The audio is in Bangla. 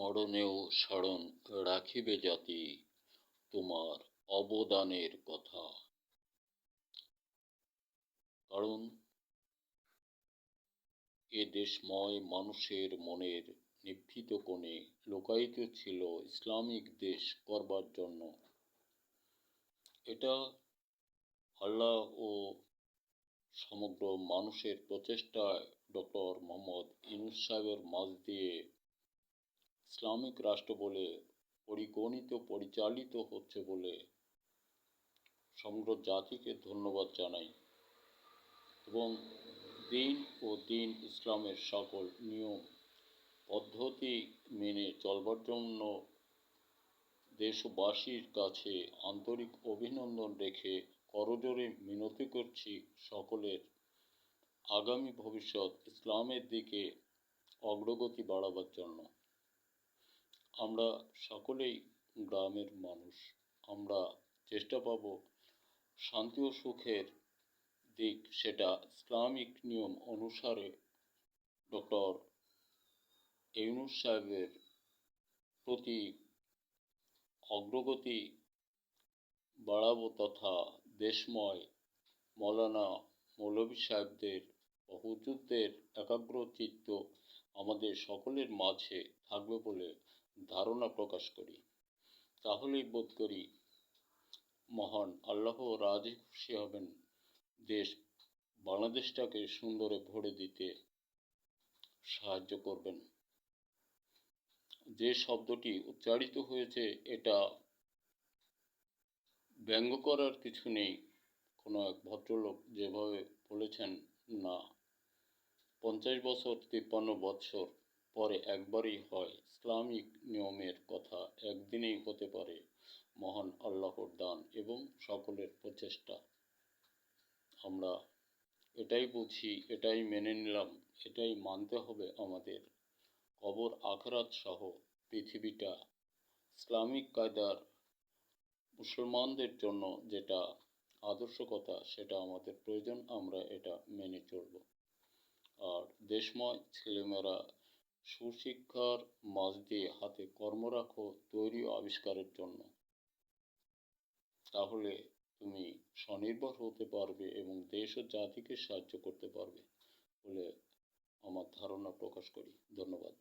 মরণেও স্মরণ রাখিবে জাতি তোমার অবদানের কথা। কারণ এ দেশময় মানুষের মনের নিভৃত কোণে লুকায়িত ছিল ইসলামিক দেশ করবার জন্য। এটা আল্লাহ ও সমগ্র মানুষের প্রচেষ্টায় ডক্টর মোহাম্মদ ইউনূস সাহেবের মাঝ দিয়ে ইসলামিক রাষ্ট্র বলে পরিচালিত হচ্ছে বলে সমগ্র জাতিকে ধন্যবাদ জানাই এবং দিন ও দিন ইসলামের সকল নিয়ম পদ্ধতি মেনে চলবার জন্য দেশবাসীর কাছে আন্তরিক অভিনন্দন রেখে করজোড়ে মিনতি করছি সকলের আগামী ভবিষ্যৎ ইসলামের দিকে অগ্রগতি বাড়াবার জন্য। আমরা সকলেই গ্রামের মানুষ, আমরা চেষ্টা পাব শান্তি ও সুখের দিক সেটা ইসলামিক নিয়ম অনুসারে ডক্টর ইউনূস সাহেবের প্রতি অগ্রগতি বাড়াবো তথা দেশময় মৌলানা মৌলভী সাহেবদের ও হুজুরদের একাগ্রচিত্ত আমাদের সকলের মাঝে থাকবে বলে ধারণা প্রকাশ করি। তাহলেই বোধ করি মহান আল্লাহ রাজি খুশি হবেন, দেশ বাংলাদেশটাকে সুন্দরে ভরে দিতে সাহায্য করবেন। যে শব্দটি উচ্চারিত হয়েছে এটা ব্যঙ্গ করার কিছু নেই। কোনো এক ভদ্রলোক যেভাবে বলেছেন, না 50 বছর 53 বৎসর পরে একবারই হয়, ইসলামিক নিয়মের কথা একদিনেই হতে পারে, মহান আল্লাহর দান এবং সকলের প্রচেষ্টা। আমরা এটাই বুঝি, এটাই মেনে নিলাম, এটাই মানতে হবে আমাদের। কবর আখরাত সহ পৃথিবীটা ইসলামিক কায়দার মুসলমানদের জন্য যেটা আদর্শকতা সেটা আমাদের প্রয়োজন, আমরা এটা মেনে চলব। আর দেশময় ছেলেমেয়েরা সুশিক্ষার মাঝ দিয়ে হাতে কর্ম রাখো তৈরি ও আবিষ্কারের জন্য, তাহলে তুমি স্বনির্ভর হতে পারবে এবং দেশ ও জাতিকে সাহায্য করতে পারবে বলে আমার ধারণা প্রকাশ করি। ধন্যবাদ।